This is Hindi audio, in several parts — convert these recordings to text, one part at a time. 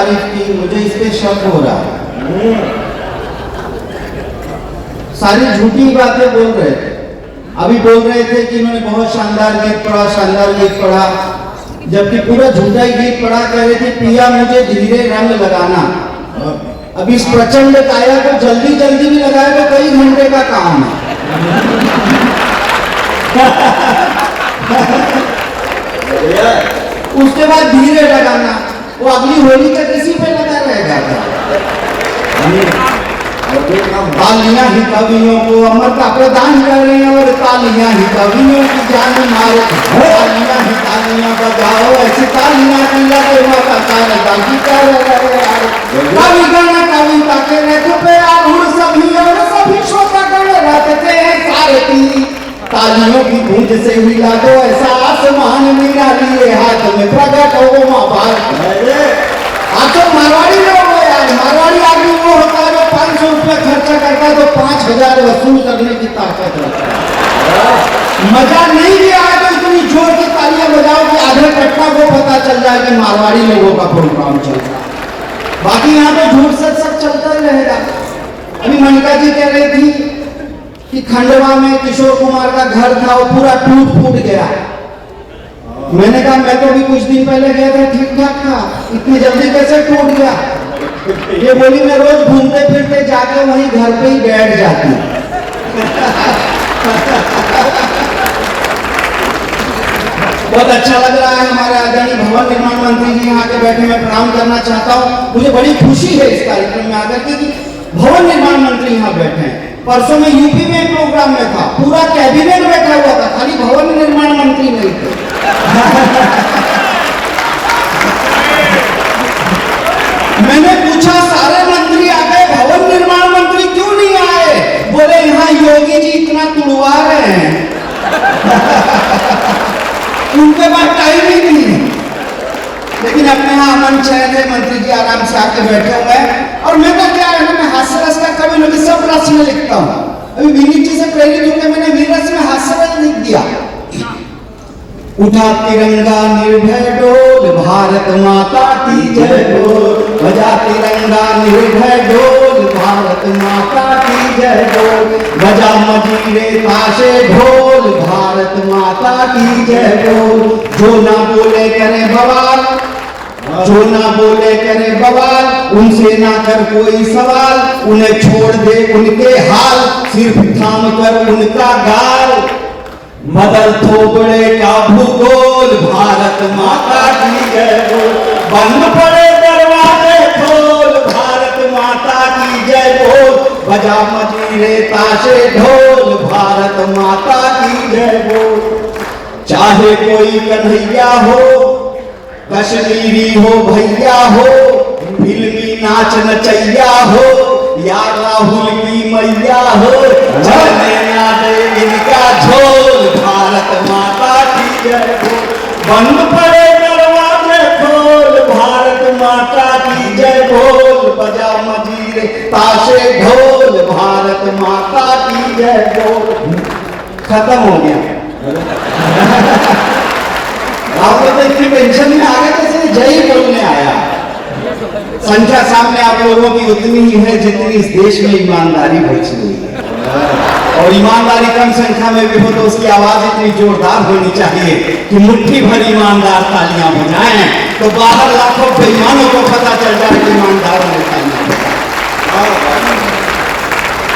तारीफ की, मुझे इस पे शक हो रहा है। सारी झूठी बातें बोल रहे थे। अभी बोल रहे थे कि इन्होंने बहुत शानदार गीत पढ़ा, शानदार गीत पढ़ा, जबकि पूरा झूठा ही गीत पढ़ा। कह रहे थे पिया मुझे धीरे रंग लगाना। अब इस प्रचंड काया को जल्दी जल्दी भी लगाए तो कई घंटे का काम है। उसके बाद धीरे लगाना, वो अगली होली का किसी पे लगा रहेगा। तालियां ही कवियों को अमरता प्रदान कर रही हैं और तालियां ही कवियों की जान मारे। तालियां बजाओ, ऐसी तालियां की लगे कवि गण कविता के रथ पे आरूढ़ सभी और सभी श्रोतागण रखते हैं सारथी। तालियों की गूंज से मिला दो ऐसा आसमान मेरा लिए हाथ में प्रकट हो मां भारत। आज तो मारवाड़ी लोग हो यार, मारवाड़ी आदमी वो होता है जो 500 रुपया खर्चा करता है तो 5000 वसूल करने की ताकत रखता है। मजा नहीं भी आए तो इतनी जोर की तालियां बजाओ कि आधे पटना को पता चल जाए कि मारवाड़ी लोगों का प्रोग्राम चल रहा है। बाकी यहाँ पे झूठ सच सब चलता ही रहेगा। अभी मनिका जी कह रही थी कि खंडवा में किशोर कुमार का घर था, वो पूरा टूट फूट गया। मैंने कहा मैं तो अभी कुछ दिन पहले गया था, ठीक ठाक था, इतनी जल्दी कैसे टूट गया? ये बोली मैं रोज घूमते फिरते जाके वहीं घर पे ही बैठ जाती। बहुत अच्छा लग रहा है। हमारे आदरणीय भवन निर्माण मंत्री जी यहाँ के बैठे, मैं प्रणाम करना चाहता हूँ। मुझे बड़ी खुशी है इस कार्यक्रम में आकर के कि भवन निर्माण मंत्री यहाँ बैठे हैं। परसों में यूपी में एक प्रोग्राम में था, पूरा कैबिनेट बैठा हुआ था, खाली भवन निर्माण मंत्री नहीं थे। मैंने पूछा सारे मंत्री आ गए, भवन निर्माण मंत्री क्यों नहीं आए? बोले यहाँ योगी जी इतना तुड़वा रहे हैं उनके पास टाइम ही नहीं है। लेकिन अपने यहाँ अमन चैन है, मंत्री जी आराम से आके बैठे हुए हैं। और मैं तो क्या है ना, मैं हास्य रस का कवि नहीं, सब रस में लिखता हूँ। अभी विनीत जी से प्रेरित होकर मैंने वीर रस में हास्य रस लिख दिया। उठा तिरंगा निर्भय डोल, भारत माता की जय बोल। बजा तिरंगा निर्भय डोल, भारत माता की जय बोल। बजा मजीरे ताशे ढोल, भारत माता की जय बोल। जो ना बोले करे बवाल, जो ना बोले करे बवाल, उनसे ना कर कोई सवाल। उन्हें छोड़ दे उनके हाल, सिर्फ थाम कर उनका गाल। मदर थोबड़े का भूगोल, भारत माता की जय बोल। बंद पड़े दरवाजे खोल, भारत माता की जय बोल। बजा मजीरे ताशे ढोल, भारत माता की जय बोल। चाहे कोई कन्हैया हो, कश्मीरी हो भैया हो, फिल्मी नाच नचैया हो, या राहुल की मैया हो, चलने ना दे इनका झोल, भारत माता की जय बोल। बंद पड़े दरवाजे खोल, भारत माता की जय बोल। बजा मजीरे ताशे ढोल, भारत माता की जय बोल। खत्म हो गया। आप लोग इतनी टेंशन में आ गए कैसे जय बोलने आया। संख्या सामने आप लोगों की उतनी ही है जितनी इस देश में ईमानदारी बची हुई है। और ईमानदारी कम संख्या में भी हो तो उसकी आवाज इतनी जोरदार होनी चाहिए कि मुट्ठी भर ईमानदार तालियां बजाएं तो बाहर लाखों बेईमानों को पता चल जाए कि ईमानदारों ने तालियां बजाई।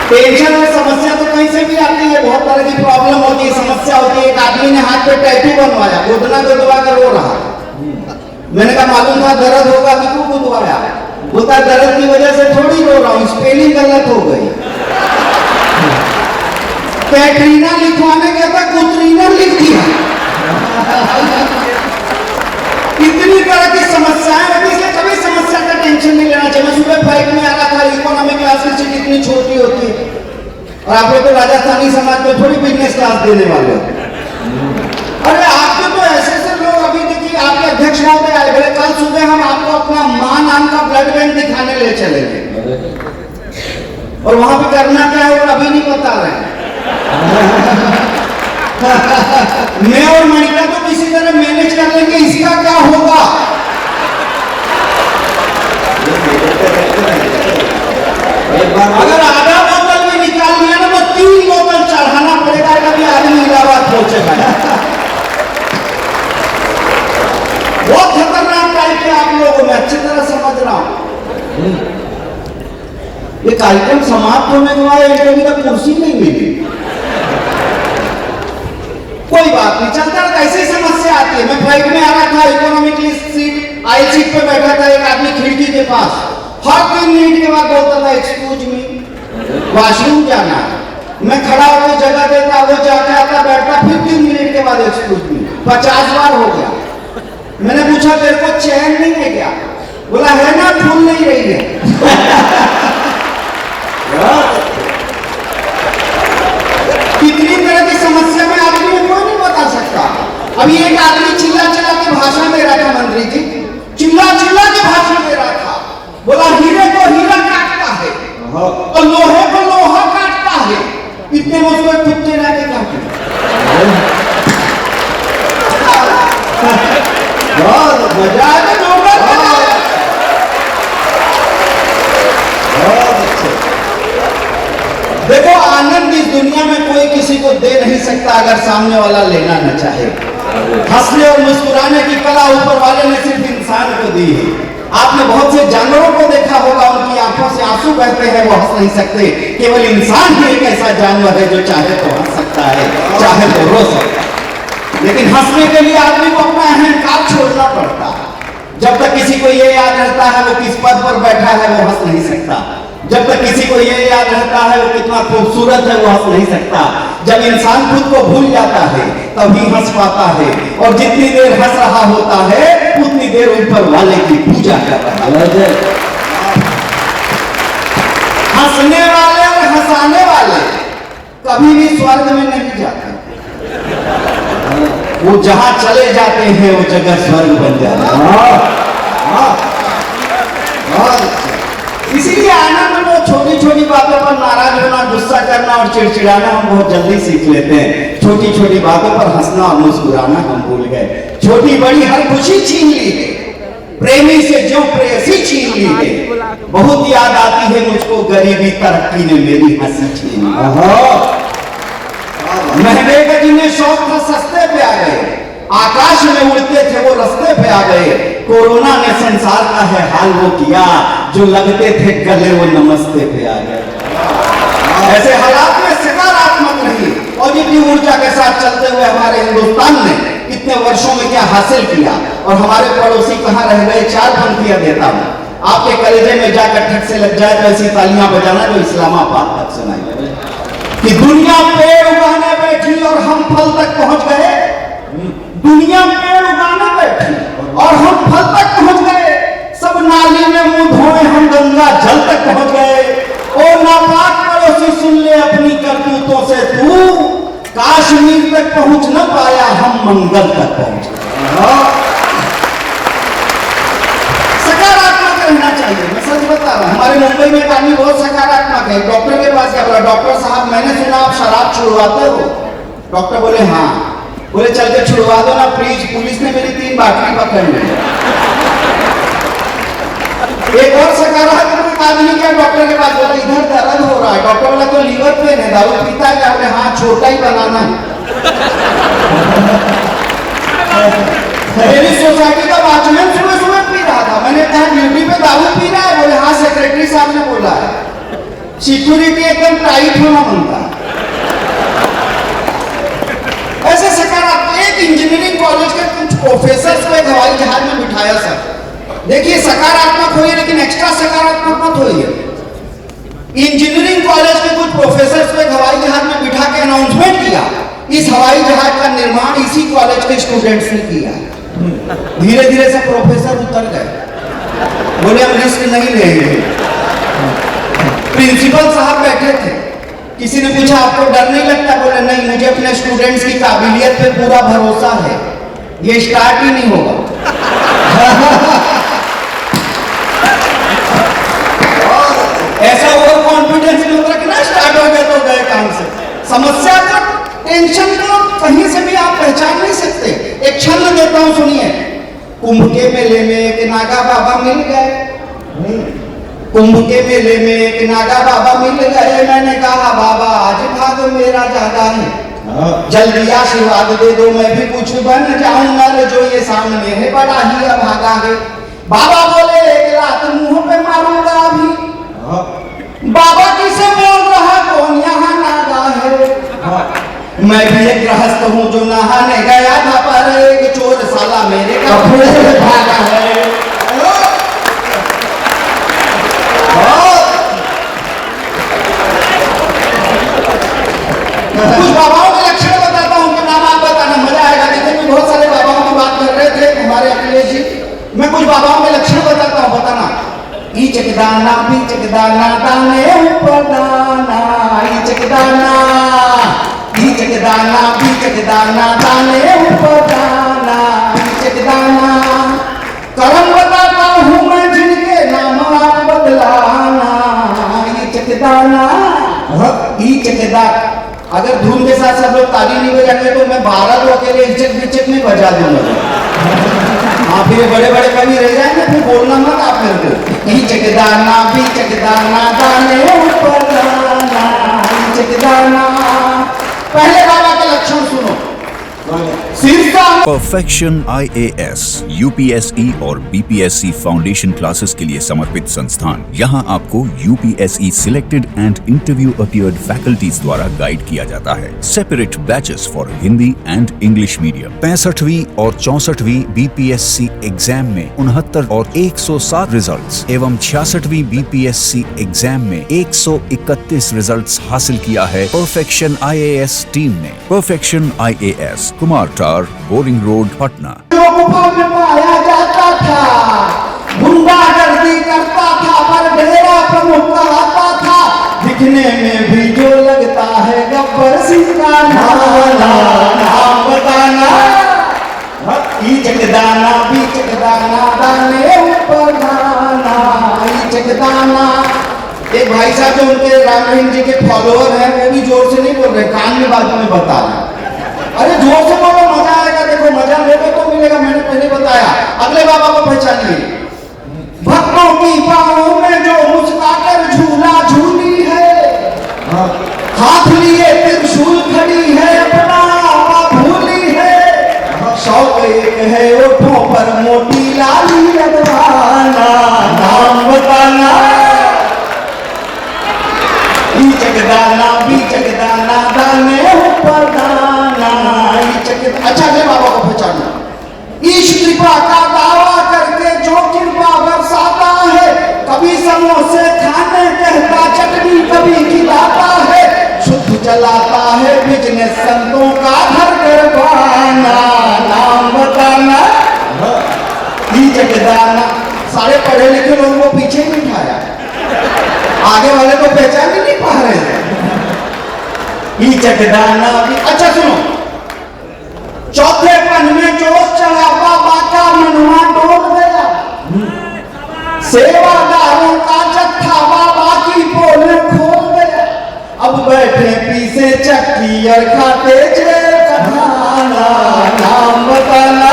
टेंशन और समस्या तो कहीं से भी आती है, बहुत तरह की प्रॉब्लम होती है, समस्या होती है। एक आदमी ने हाथ पे टैटू बनवाया, गोदना गोदवा कर रो रहा। मैंने कहा मालूम था दर्द होगा तो क्यों गुदवाया? बोलता दर्द की वजह से थोड़ी रो रहा हूँ, स्पेलिंग गलत हो गई। कैटरीना लिखवाने गया था, कुतरीना लिख दिया। इतनी तरह की समस्याएं होती है, कभी समस्या का टेंशन नहीं लेना चाहिए। मैं सुबह फ्लाइट में आ रहा था, इकोनॉमिक क्लास की सीट इतनी छोटी होती है और आप लोग तो राजस्थानी समाज में थोड़ी बिजनेस क्लास देने वाले हो। अरे आपके तो ऐसे लोग, अभी देखिए आपके अध्यक्ष महोदय आए, बोले कल सुबह हम आपको अपना मां नाम का ब्लड बैंक दिखाने ले चलेंगे और वहां पे करना क्या है और अभी नहीं बता रहे। मैं और मणिका तो किसी तरह मैनेज कर लेंगे, इसका क्या होगा? बहुत खतरनाक टाइप के आप लोगों में अच्छी तरह समझ रहा हूं। ये कार्यक्रम समाप्त होने के बाद इंटरव्यू तक कुर्सी नहीं मिली। कोई बात नहीं, चलता रहता, ऐसी समस्या आती है। मैं फ्लाइट में आ रहा था, इकोनॉमिकली सीट आई सीट पे बैठा था, एक आदमी खिड़की के पास हर 3 मिनट के बाद बोलता था एक्सक्यूज मी, वॉशरूम जाना है। मैं खड़ा होकर जगह देता, वो जाके आता बैठता, फिर 3 मिनट के बाद एक्सक्यूज मी, 50 बार हो गया। मैंने पूछा तेरे को चैन नहीं है क्या? बोला है ना, फूल नहीं रही है। कितनी तरह की समस्या में आदमी में कोई नहीं बता सकता। अभी एक आदमी चिल्ला चिल्ला के भाषण दे रहा था, मंत्री जी चिल्ला चिल्ला के भाषण दे रहा था। बोला हीरे को हीरा काटता है और लोहे को लोहा काटता है। इतने में उसको कुत्ते ना के काटे। बहुत मजा आ गया। देखो, आनंद इस दुनिया में कोई किसी को दे नहीं सकता अगर सामने वाला लेना न चाहे। हंसने और मुस्कुराने की कला ऊपर वाले ने सिर्फ इंसान को दी है। आपने बहुत से जानवरों को देखा होगा, उनकी आंखों से आंसू बहते हैं, वो हंस नहीं सकते। केवल इंसान ही एक ऐसा जानवर है जो चाहे तो हंस सकता है, चाहे तो रो सकता है। लेकिन हंसने के लिए आदमी को अपना अहंकार छोड़ना पड़ता है। जब तक किसी को ये याद रहता है वो किस पद पर बैठा है, वो हंस नहीं सकता। जब तक किसी को ये याद रहता है वो कितना खूबसूरत है, वो हंस नहीं सकता। जब इंसान खुद को भूल जाता है तभी हंस पाता है। और जितनी देर हंस रहा होता है उतनी देर ऊपर वाले की पूजा कर रहा है। हंसने वाले और हंसाने वाले कभी भी स्वर्ग में नहीं जाते। वो जहां चले जाते हैं वो जगह स्वर्ग बन जाता है। इसीलिए आनंद में छोटी छोटी बातों पर नाराज होना, गुस्सा करना और चिड़चिड़ाना हम बहुत जल्दी सीख लेते हैं। छोटी छोटी बातों पर हंसना और मुस्कुराना हम भूल गए। छोटी बड़ी हर खुशी छीन ली है, प्रेमी से जो प्रेयसी छीन ली है। बहुत याद आती है मुझको गरीबी, तरक्की ने मेरी हंसी छीन ली। महंगे का जिन्हें शौक था सस्ते पे आ गए, आकाश में उड़ते थे वो रास्ते पे आ गए। कोरोना ने संसार का है हाल वो किया, जो लगते थे गले वो नमस्ते पे आ गए। ऐसे हालात में सकारात्मक रही और जितनी ऊर्जा के साथ चलते हुए हमारे हिंदुस्तान ने इतने वर्षों में क्या हासिल किया। और हमारे पड़ोसी कहाँ रह गए। 4 पंक्तियां देता हूं, आपके कलेजे में जाकर ठक से लग जाए तो ऐसी तालियां बजाना जो इस्लामाबाद तक सुनाई कि दुनिया पेड़ उगाने बैठी और हम फल तक पहुंच गए। दुनिया पेड़ उगाने बैठी और हम फल तक पहुंच गए। सब नाली में मुंह धोए, हम गंगा जल तक पहुंच गए। ओ नापाक पड़ोसी सुन ले अपनी करतूतों से तू, कश्मीर तक पहुंच न पाया, हम मंगल तक पहुंच गए। सकारात्मक रहना चाहिए। मैं सच बता रहा हूं, हमारे मुंबई में एक आदमी बहुत सकारात्मक है। डॉक्टर के पास गया, बोला डॉक्टर साहब मैंने सुना आप शराब छुड़वाते हो। डॉक्टर बोले हाँ। बोले चल के छुड़वा दो ना प्लीज। पुलिस ने मेरी 3 बाटली पकड़ ली। एक और सकारात्मक आदमी गया डॉक्टर के पास, बोला इधर दर्द हो रहा है। डॉक्टर बोला तो लीवर पेन है, दारू पीता है क्या? बोले हाँ, छोटा ही बनाना है। मेरी सोसाइटी का वॉचमैन सुबह सुबह पी रहा था। मैंने कहा ड्यूटी पे दारू पी रहा है? बोले हाँ, सेक्रेटरी साहब ने बोला है। सिक्योरिटी एकदम टाइट होना बनता है। ऐसे सकारात्मक। एक इंजीनियरिंग कॉलेज के कुछ प्रोफेसर को एक हवाई जहाज में बिठाया सर। देखिए सकारात्मक होइए लेकिन एक्स्ट्रा सकारात्मक मत होइए। इंजीनियरिंग कॉलेज के कुछ प्रोफेसर को एक हवाई जहाज में बिठा के अनाउंसमेंट किया, इस हवाई जहाज का निर्माण इसी कॉलेज के स्टूडेंट्स ने किया। धीरे धीरे से प्रोफेसर उतर गए, बोले हम रिस्क नहीं लेंगे। प्रिंसिपल साहब बैठे थे, किसी ने पूछा आपको डर नहीं लगता? बोले नहीं, मुझे अपने स्टूडेंट्स की काबिलियत पे पूरा भरोसा है, ये स्टार्ट ही नहीं होगा। ऐसा ओवर कॉन्फिडेंस में रखना, स्टार्ट हो गया तो गए काम से। समस्या का, टेंशन को कहीं से भी आप पहचान नहीं सकते। एक छंद देता हूं सुनिए। कुंभ के मेले में एक नागा बाबा मिल गए। कुंभ के मेले में एक नागा बाबा मिल गए। मैंने कहा बाबा आज भाग मेरा ज्यादा है। जल्दी आशीर्वाद दे दो, मैं भी कुछ बन जाऊं नर, जो ये सामने है बड़ा ही अभागा है। बाबा बोले एक रात मुंह पे मारूंगा अभी। बाबा किसे बोल रहा, कौन यहाँ नागा है? मैं भी एक गृहस्थ हूँ जो नहाने गया था, पर एक चोर साला मेरे कपड़े से भागा है। कुछ बाबाओं के लक्षण बताता हूँ, उनके नाम आप बताना, मजा आएगा। देखिए भी बहुत सारे बाबाओं की बात कर रहे थे हमारे अखिलेश जी। मैं कुछ बाबाओं के लक्षण बताता हूँ, बताना। ईचक दाना बीचक दाना दाने ऊपर दाना, ईचक दाना बीचक दाना, बीचक दाना दाने ऊपर दाना, ईचक दाना। कर्म बताता हूँ मैं जिनके नाम आप बदलाना, ईचक दाना ईचक दाना। अगर धूम के साथ सब लोग ताली नहीं बजाएंगे तो मैं 12 लोग के लिए इचक बिचक में बजा दूंगा। हाँ, फिर बड़े बड़े कवि रह जाएंगे, फिर बोलना मत आप मेरे को। ईचक दाना बीचक दाना दाने ऊपर दाना, ईचक दाना। पहले बाबा के लक्षण सुनो। परफेक्शन IAS, UPSE और BPSC फाउंडेशन क्लासेस के लिए समर्पित संस्थान। यहाँ आपको UPSE selected and interview appeared faculties द्वारा गाइड किया जाता है। Separate batches for Hindi and English medium. 65वीं और 64वीं BPSC एग्जाम में 69 और 107 रिजल्ट्स एवं 66वीं BPSC एग्जाम में 131 रिजल्ट्स हासिल किया है परफेक्शन IAS टीम ने। परफेक्शन IAS, कुमार टार, बोरिंग रोड, पटना। गुफा में पाया जाता था, गुंडागर्दी करता था, पर डेरा प्रमुख कहलाता था। दिखने में भी जो लगता है गब्बर सिंह का नाम बताना। ईचक दाना बीचक दाना दाने ऊपर दाना, ईचक दाना। एक भाई साहब जो उनके राम रहीम जी के फॉलोअर हैं, वो भी जोर से नहीं बोल रहे, कान में बाजू में बता रहे। अरे जोर से बोलो, मजा आएगा। देखो मजा लेने को मिलेगा, मैंने पहले बताया। अगले बाबा को पहचानिए। भक्तों की बाहों में जो मुस्कुराकर झूला झूली है, हाथ लिए त्रिशूल खड़ी है, अपना आपा भूली है। शौक एक है ओठों पर मोटी लाली लगवाना, नाम बताना। ईचक दाना बीचक दाना दाने ऊपर दाना, ईचक। अच्छा, अगले बाबा को पहचाना। ईश कृपा का दावा करके जो कृपा बरसाता है, कभी समोसे खाने कहता चटनी कभी खिलाता है। शुद्ध चलाता है बिजनेस संतों का घर करवाना, नाम बताना। ईचक दाना। सारे पढ़े लिखे लोगों को पीछे नहीं उठाया, आगे वाले को पहचान ही नहीं पा रहे हैं। ईचक दाना। अच्छा सुनो, चौथे पन में जोश चढ़ा, बाबा का मनवा डोल गया। सेवादारों का जत्था बाबा की पोल खोल गया। अब बैठे पीछे चक्की और खाते जेल खाना, नाम बताना।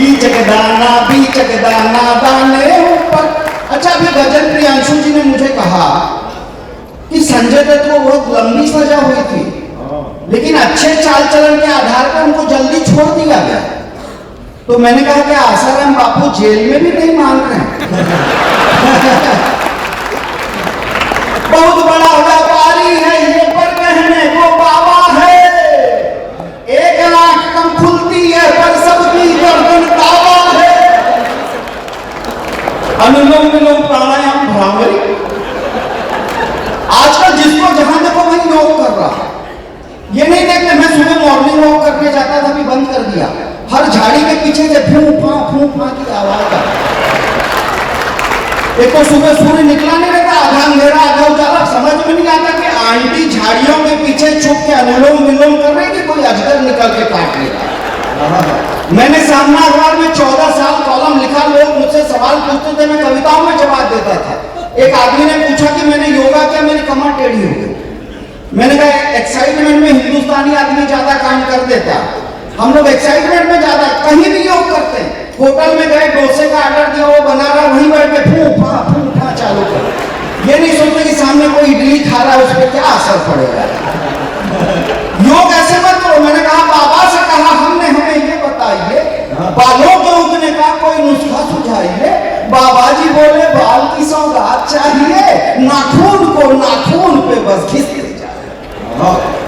ईचक दाना बीचक दाना दाने ऊपर। अच्छा, अभी भजन प्रियांशु जी ने मुझे कहा कि संजय दत्त को बहुत लंबी सजा हुई थी, लेकिन अच्छे चाल चलन के आधार पर उनको जल्दी छोड़ दिया गया। तो मैंने कहा कि आसाराम बापू जेल में भी नहीं मान रहे हैं। बहुत बड़ा व्यापारी है ये, पर कहने को बाबा है। 1 लाख कम खुलती है, पर सबकी गर्दन दावा है। अनुलोम विलोम प्राणायाम भ्रामरी। आजकल जिसको जहां देखो वही योग कर रहा है। ये नहीं देखते, मैं सुबह मॉर्निंग वॉक करने जाता था, अभी बंद कर दिया। हर झाड़ी के पीछे से फूं फा की आवाज है। एक तो सुबह सूर्य निकला नहीं रहता, आधा अंधेरा आधा उजाला, समझ में नहीं आता कि आंटी झाड़ियों के पीछे छुप के अनुलोम विलोम कर रही कि कोई अजगर निकल के काट लेगा। मैंने सामना अखबार में 14 साल कॉलम लिखा। लोग मुझसे सवाल पूछते थे, मैं कविताओं में जवाब देता था। एक आदमी ने पूछा कि मैंने योगा किया, मेरी कमर टेढ़ी हो गई। मैंने कहा एक्साइटमेंट में हिंदुस्तानी आदमी ज्यादा काम कर देता, हम लोग एक्साइटमेंट में ज्यादा कहीं भी योग करते हैं। होटल में गए, डोसे का ऑर्डर दिया, वो बना रहा, वहीं बैठ के फूं फा चालू कर। ये नहीं सोचते कि सामने कोई इडली खा रहा है, उस पर क्या असर पड़ेगा। योग ऐसे मत करो। मैंने कहा बाबा से कहा हमने, हमें ये बताइए बालों के उगने का कोई नुस्खा सुझाइए। बाबा जी बोले बाल की सौगात चाहिए, नाखून को नाखून पे बस घिसते जाए।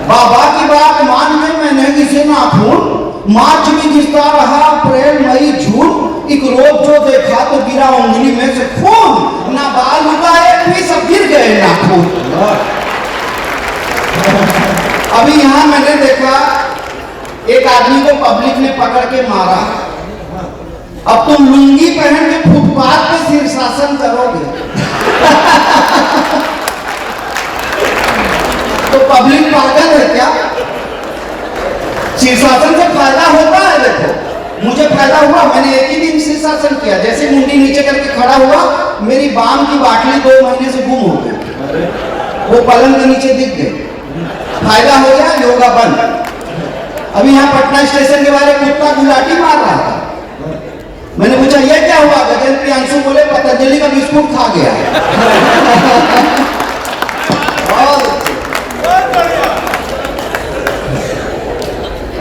बाबा की बात मान के मैंने किसी नाखून मार्च भी घिसता रहा, अप्रैल मई जून, एक रोज जो देखा तो गिरा उंगली में से खून, ना बाल उगाए भी सब गिर गए नाखून। अभी यहां मैंने देखा एक आदमी को पब्लिक ने पकड़ के मारा। अब तुम लुंगी पहन के फुटपाथ पे शीर्षासन करोगे तो पब्लिक पागल है क्या? शीर्षासन से फायदा होता है। देखो मुझे फायदा हुआ, मैंने एक ही दिन शीर्षासन किया। जैसे मुंडी नीचे करके खड़ा हुआ, मेरी बाम की बाटली 2 महीने से गुम हो गई, वो पलंग के नीचे दिख गई। फायदा हो गया, योगा बंद। अभी यहाँ पटना स्टेशन के बारे में कुत्ता गुलाटी मार रहा था। मैंने पूछा ये क्या हुआ? गजेंद्र प्रियांशु बोले पतंजलि का बिस्कुट खा गया।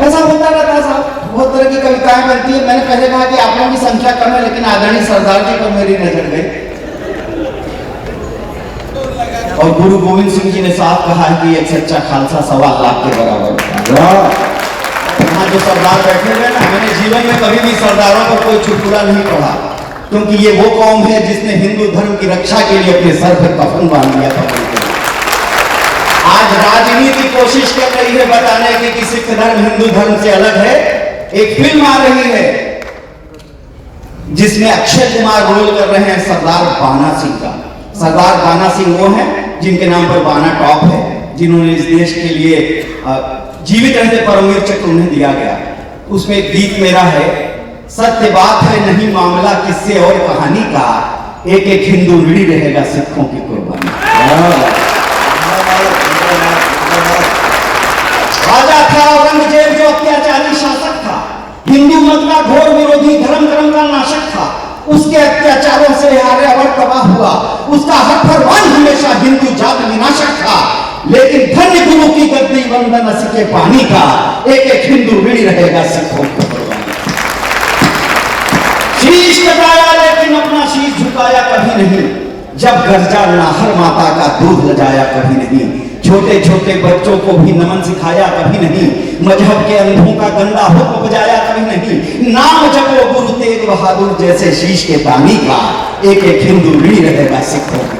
ऐसा होता रहता है साहब, बहुत तरह की कविताएं बनती है। मैंने पहले कहा कि आप लोगों की संख्या कम है, लेकिन आदरणीय सरदार जी पर मेरी नजर गई। और गुरु गोविंद सिंह जी ने साफ कहा है कि एक सच्चा खालसा 1.25 लाख के बराबर। यहाँ जो सरदार बैठे हुए ना, मैंने जीवन में कभी भी सरदारों पर कोई चुटकुला नहीं पढ़ा, क्योंकि ये वो कौम है जिसने हिंदू धर्म की रक्षा के लिए अपने सर पर कफन बांध लिया था। आज राजनीति कोशिश कर रही है बताने की कि सिख धर्म हिंदू धर्म से अलग है। एक फिल्म आ रही है जिसमें अक्षय कुमार रोल कर रहे हैं सरदार बाना सिंह का। सरदार बाना सिंह वो हैं जिनके नाम पर बाना टॉप है, जिन्होंने इस देश के लिए जीवित रहते परमवीर चक्र उन्हें दिया गया। उसमें एक गीत मेरा है, सत्य बात है नहीं मामला किससे और कहानी का, एक एक हिंदू ऋणी रहेगा सिखों की कुर्बानी। राजा था औरंगजेब जो अत्याचारी शासक था, हिंदू मत का घोर विरोधी, धर्म कर्म का नाशक था। उसके अत्याचारों से आर्यावर्त तबाह हुआ। उसका हर फरमान हमेशा हिंदू जात विनाशक था। लेकिन धन्य गुरु की गद्दी वंदन सके पानी का, एक एक हिंदू ऋणी रहेगा सिखों की कुर्बानी। शीश कटाया लेकिन अपना शीश झुकाया कभी नहीं, जब गर्जा नाहर माता का दूध लजाया कभी नहीं। छोटे छोटे बच्चों को भी नमन सिखाया कभी नहीं, मजहब के अंधों का गंदा हुक्म बजाया कभी नहीं। नाम जपो गुरु तेग बहादुर जैसे शीश के दानी का, एक एक हिंदू ऋणी रहेगा सिखों की।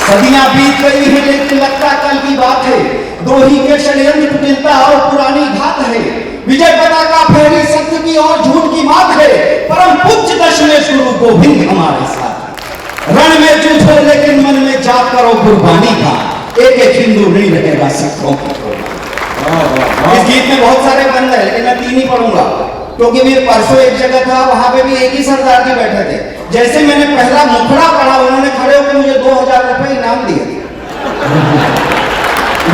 सदियां बीत गई है लेकिन लगता कल की बात है। द्रोही के षड्यंत्र कुटिलता और पुरानी घात है। विजय पताका फहरी सत्य की और झूठ की मात है। परम पूज्य दशमेश गुरु गोविंद हमारे साथ। रण में जूझो लेकिन मन में जाप करो कुर्बानी का, एक एक हिंदू ऋणी रहेगा सिखों की कुर्बानी। इस गीत में बहुत सारे बंद है, लेकिन मैं 3 ही पढ़ूंगा, क्योंकि मैं परसों एक जगह था, वहां पे भी एक ही सरदार जी बैठे थे। जैसे मैंने पहला मुखड़ा पढ़ा, उन्होंने खड़े होकर मुझे 2000 रुपए इनाम दिए।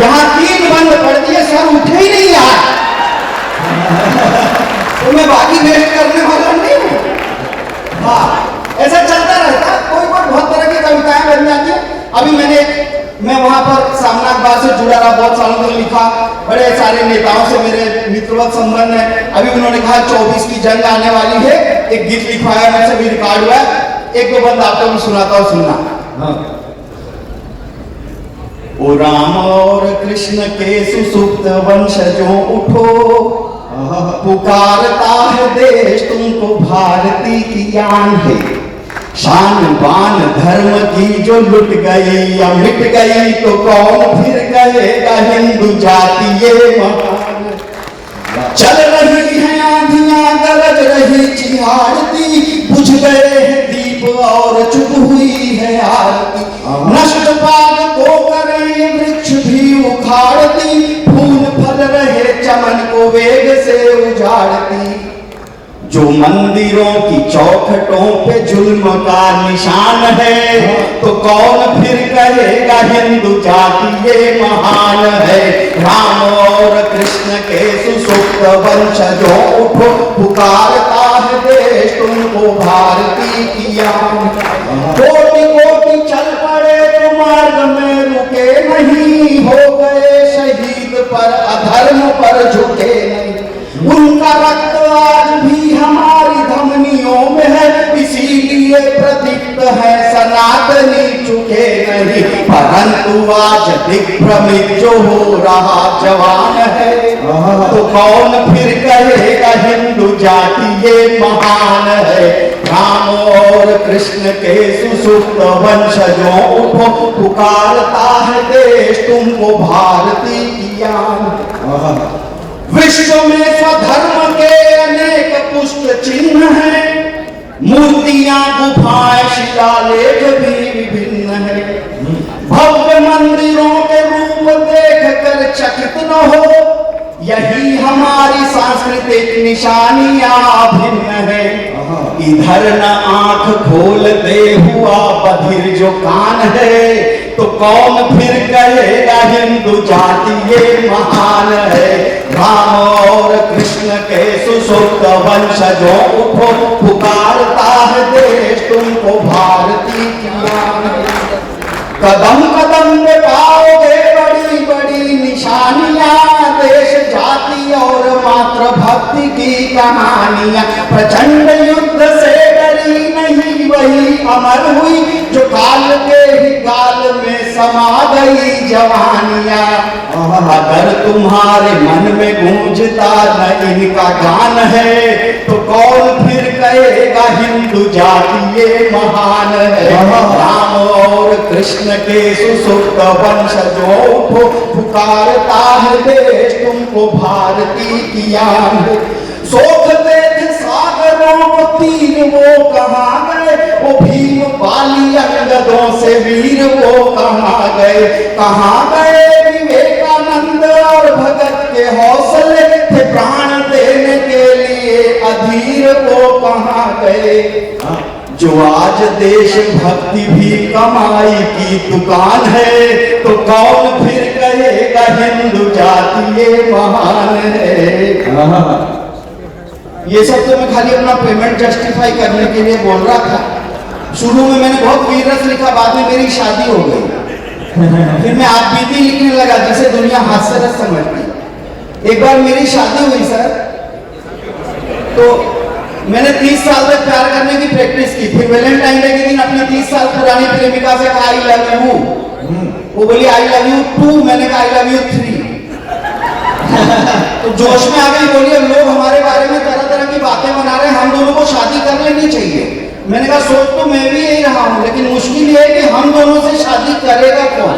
यहाँ 3 बंद पढ़ दिए, सर उठे ही नहीं यार। तो मैं बाकी वेस्ट करने वाला नहीं हूँ। हाँ, ऐसा चलता रहता। कोई बहुत तरह की कविताएं बन जाती है। अभी मैं वहां पर सामना अखबार से जुड़ा रहा, बहुत सालों तक लिखा, बड़े सारे नेताओं से मेरे मित्रवत संबंध है। अभी उन्होंने कहा 24 की जंग आने वाली है, एक गीत लिखवाया, मुझसे भी रिकॉर्ड हुआ। 1-2 बंद आपको मैं सुनाता हूँ, सुनना। ओ राम और कृष्ण के सुसुप्त वंशजों उठो, पुकारता है देश तुमको भारती की आन है। शान बान धर्म की जो लुट गई या मिट गई, तो कौन फिर कहेगा हिंदू जाति ये महान। चल रही है आंधियां गरज रही चिहाड़ती, बुझ गए हैं दीप और चुप हुई है आरती। नष्ट पाग को करें वृक्ष भी उखाड़ती, फूल फल रहे चमन को वेग से उजाड़ती। जो मंदिरों की चौखटों पे जुल्म का निशान है, तो कौन फिर कहेगा हिंदू जाति ये महान है। राम और कृष्ण के सुसुप्त वंशजों उठो, पुकारता है देश तुमको भारती की आन। कोटि कोटि चल पड़े तो मार्ग में रुके नहीं, हो गए सर झुके नहीं। उनका रक्त आज भी हमारी धमनियों में है, इसीलिए प्रदीप्त है सनातनी चुके नहीं। परंतु आज दिग्भ्रमित जो हो रहा जवान है, तो कौन फिर कहेगा हिंदू जाति ये महान है। राम और कृष्ण के सुसुप्त वंशजों उठो, पुकारता है देश तुमको भारती की आन। विश्व में स्वधर्म के अनेक पुष्ट चिन्ह हैं, मूर्तियां गुफाएं शिलालेख भी विभिन्न है। भव्य मंदिरों के रूप देख कर चकित न हो, यही हमारी सांस्कृतिक निशानियां भिन्न है। इधर न आंख खोलते हुआ बधिर जो कान है, तो कौन फिर कहेगा हिंदू जाति ये महान है। राम और कृष्ण के सुसुप्त वंशजों उठो, पुकारता है देश तुमको भारती की आन। कदम कदम पे पाओगे बड़ी बड़ी निशानियां, देश जाति और मातृभक्ति की कहानियां। प्रचंड युद्ध से डरी नहीं वही अमर हुई, जो काल के ही काल में समा गई जवानियां। अगर तुम्हारे मन में गूंजता न इनका गान है, तो कौन फिर कहेगा हिंदू जाति ये महान है। राम और कृष्ण के सुसुप्त वंशजों उठो, पुकारता है देश तुमको भारती की आन। सोचते थे सागरों को तीर वो कहाँ गए, वो भीम बाली अंगदों से वीर वो कहाँ गए। कहाँ गए विवेकानंद और भगत के हौसले थे प्राण देने के लिए अधीर वो कहाँ गए। जो आज देश भक्ति भी कमाई की दुकान है, तो कौन फिर कहेगा हिंदू जाति ये महान है। ये सब तो मैं खाली अपना पेमेंट जस्टिफाई करने के लिए बोल रहा था। शुरू में मैंने बहुत वीर रस लिखा, बाद में मेरी शादी हो गई। फिर मैं आप बीती लिखने लगा, जिसे दुनिया हास्य रस समझती। एक बार मेरी शादी हुई सर, तो मैंने 30 साल तक प्यार करने की प्रैक्टिस की। फिर वैलेंटाइन डे के दिन अपनी 30 साल पुरानी प्रेमिका से कहा आई लव यू। वो बोली आई लव यू 2, मैंने कहा आई लव यू 3। तो जोश में आ गई, बोली अब लोग हमारे बारे में तरह तरह की बातें बना रहे हैं, हम दोनों को शादी कर लेनी चाहिए। मैंने कहा सोच तो मैं भी यही रहा हूं, लेकिन मुश्किल ये है कि हम दोनों से शादी करेगा कौन।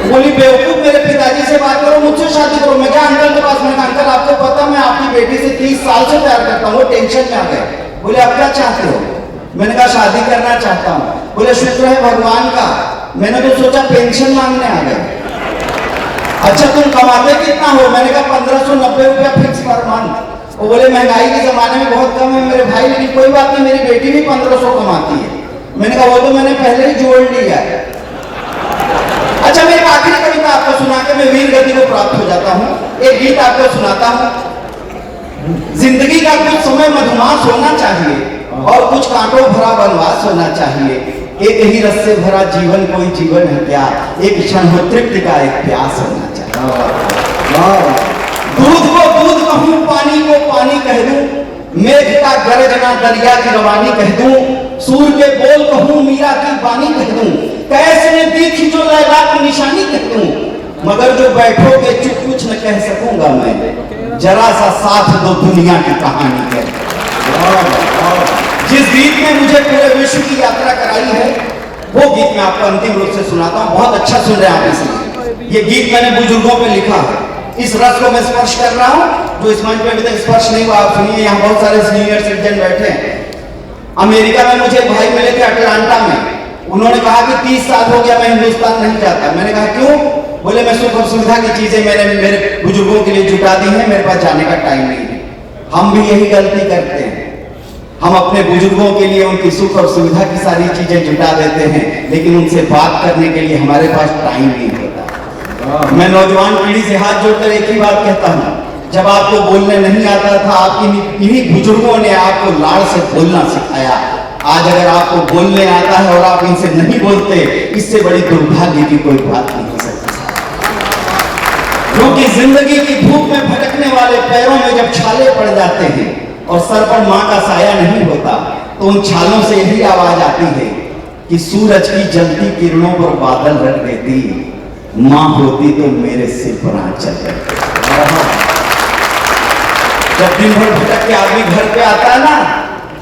बोली बेवकूफ, मेरे पिताजी से बात करो, मुझसे शादी करो। मैं क्या अंकल के पास, मैंने कहा अंकल आपको पता मैं आपकी बेटी से 30 साल से प्यार करता हूँ। वो टेंशन में आ गए, बोले अब क्या चाहते हो। मैंने कहा शादी करना चाहता हूँ। बोले शुक्र है भगवान का, मैंने तो सोचा पेंशन मांगने आ गए। अच्छा तुम कमाते कितना हो, मैंने कहा 1590 रुपया फिक्स पर मंथ। वो बोले महंगाई के जमाने में बहुत कम है मेरे भाई, लेकिन कोई बात नहीं, मेरी बेटी भी 1500 कमाती है। मैंने कहा वो तो मैंने पहले ही जोड़ लिया है। अच्छा मैं एक आखिरी कविता आपको सुना के मैं वीर गति को प्राप्त हो जाता हूँ। एक गीत आपको सुनाता हूँ। जिंदगी का कुछ समय मधुमास होना चाहिए और कुछ कांटों भरा वनवास होना चाहिए। एक ही रस से भरा जीवन कोई जीवन है क्या, एक क्षण हो तृप्ति का एक प्यास होना चाहिए। दूध को दूध कहूँ, पानी को पानी कह दूं, मेघ का गरजना दरिया की रवानी कह दूं, सूर के बोल कहूँ मीरा की बानी कह दूं, कैसे ने देखी जो लैला की निशानी कह दूं, मगर जो बैठोगे चुप कुछ न कह सकूंगा मैं, जरा सा साथ दो दुनिया की कहानी कह। जिस गीत में मुझे पूरे विश्व की यात्रा कराई है, वो गीत मैं आपको अंतिम रूप से सुनाता हूँ। बहुत अच्छा सुन रहे हैं आप इसे। ये गीत मैंने बुजुर्गों पे लिखा है। इस रस को मैं स्पर्श कर रहा हूँ, जो इस मंच पे अभी तक स्पर्श नहीं हुआ आप सुनिए। यहाँ बहुत सारे सीनियर सिटीजन बैठे हैं। अमेरिका में मुझे भाई मिले थे अटलांटा में। उन्होंने कहा कि 30 साल हो गया मैं हिंदुस्तान नहीं जाता। मैंने कहा क्यों? बोले मैं सुख और सुविधा की चीजें मैंने मेरे बुजुर्गों के लिए जुटा दी है, मेरे पास जाने का टाइम नहीं है। हम भी यही गलती करते हैं, हम अपने बुजुर्गों के लिए उनकी सुख और सुविधा की सारी चीजें जुटा देते हैं, लेकिन उनसे बात करने के लिए हमारे पास टाइम नहीं होता। मैं नौजवान पीढ़ी से हाथ जोड़कर एक ही बात कहता हूँ, जब आपको बोलने नहीं आता था, आपकी इन्हीं बुजुर्गों ने आपको लाड़ से बोलना सिखाया। आज अगर आपको बोलने आता है और आप इनसे नहीं बोलते, इससे बड़ी दुर्भाग्य की कोई बात नहीं हो सकती। क्योंकि जिंदगी की धूप में भटकने वाले पैरों में जब छाले पड़ जाते हैं और सर पर मां का साया नहीं होता, तो उन छालों से यही आवाज आती है कि सूरज की जलती किरणों पर बादल रख देती, मां होती तो मेरे सिर पर आंचल रखती। जब दिन भर भटक के आदमी घर पे आता है ना,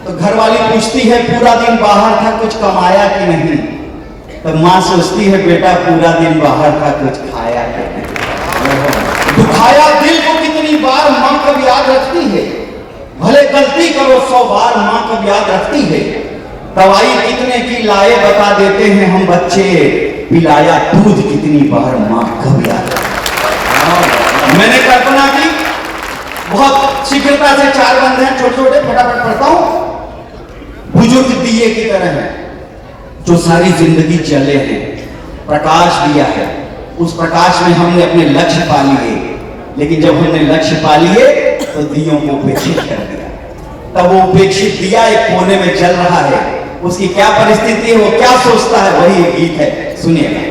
तो घर वाली पूछती है पूरा दिन बाहर था कुछ कमाया कि नहीं, तो मां सोचती है बेटा पूरा दिन बाहर था कुछ खाया कि नहीं। दुखाया दिल को कितनी बार मां कब याद रखती है, भले गलती करो 100 बार मां कब याद रखती है। दवाई कितने की लाए बता देते हैं हम बच्चे, पिलाया दूध कितनी बार मां कब याद रखती। मैंने कल्पना की, बहुत शीघ्रता से 4 बंद हैं, छोटे छोटे, फटाफट पढ़ता हूं। बुजुर्ग दिए की तरह है जो सारी जिंदगी चले हैं, प्रकाश दिया है, उस प्रकाश में हमने अपने लक्ष्य पा लिए, लेकिन जब हमने लक्ष्य पा लिए तो दियों को उपेक्षित कर दिया। तब वो उपेक्षित दिया एक कोने में जल रहा है, उसकी क्या परिस्थिति है, वो क्या सोचता है, वही एक गीत है, सुनिएगा।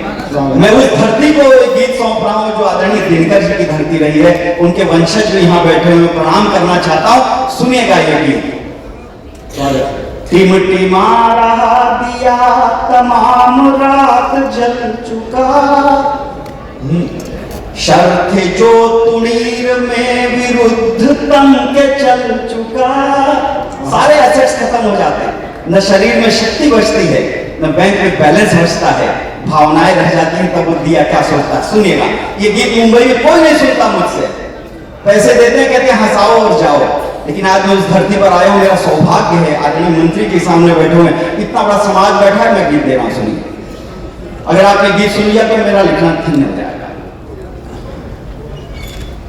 मैं उस धरती को एक गीत सौंप रहा हूं जो आदरणीय दिनकर जी की धरती रही है, उनके वंशज भी यहां बैठे हुए, प्रणाम करना चाहता हूं, सुनिएगा ये गीत। टिमटिमा रहा दिया तमाम रात जल चुका, शर्त जो तुणीर में विरुद्ध तन के चल चुका। सारे एसेट्स खत्म हो जाते हैं, न शरीर में शक्ति बचती है, न बैंक में बैलेंस बचता है, भावनाएं रह जाती हैं, तब वो दिया क्या सोचता है। सुनिएगा, ये गीत मुंबई में कोई नहीं सुनता मुझसे, पैसे देते हैं, कहते हैं हंसाओ और जाओ, लेकिन आज मैं उस धरती पर आया हूं, मेरा सौभाग्य है, आदरणीय मंत्री के सामने बैठे हुए, इतना बड़ा समाज बैठा है, मैं गीत दे रहा हूं, सुनिए। अगर आपने गीत सुन लिया तो मेरा लिखना धन्य हो जाएगा।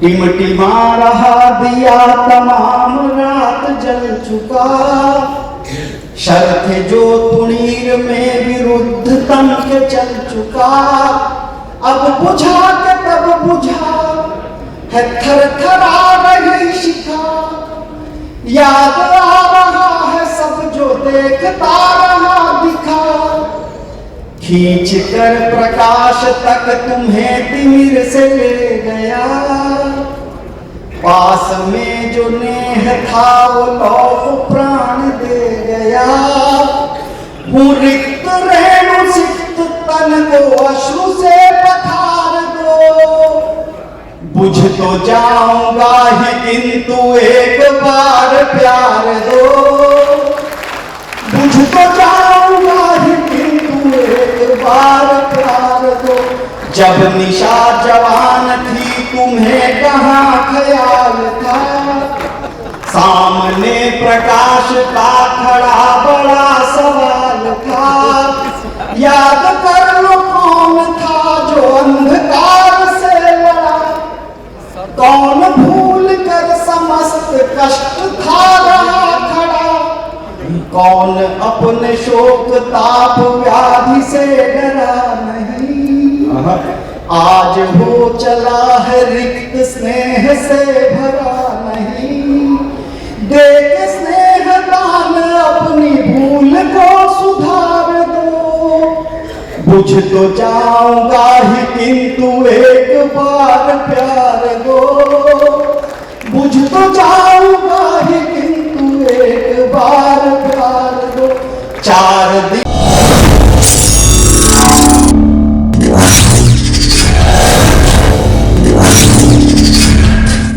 टिमटिमा रहा दिया तमाम रात जल चुका, शर्त जो तुणीर में विरुद्ध तन के चल चुका, अब बुझा के तब बुझा है थर थरा रही शिखा, याद आ रहा है सब जो देखता रहा दिखा, खींच कर प्रकाश तक तुम्हें तिमिर से ले गया, पास में जो नेह था वो लौट प्राण दे गया, हूँ रिक्त रेणु सिक्त तन को अश्रु से पखार दो, बुझ तो जाऊंगा ही किंतु एक बार प्यार दो, बुझ तो जाऊंगा ही किंतु एक बार प्यार दो, जब निशा जवान थी तुम्हें कहाँ ख्याल था, सामने प्रकाश का खड़ा बड़ा सवाल था, याद कर लो कौन था जो अंधकार से लड़ा, कौन भूल कर समस्त कष्ट था रहा खड़ा, कौन अपने शोक ताप व्याधि से डरा नहीं, आज हो चला है रिक्त स्नेह से भरा नहीं, देख स्नेह दान अपनी भूल को सुधार दो, बुझ तो जाऊंगा ही किंतु एक बार प्यार दो, बुझ तो जाऊंगा ही किंतु एक बार प्यार दो। 4 दिन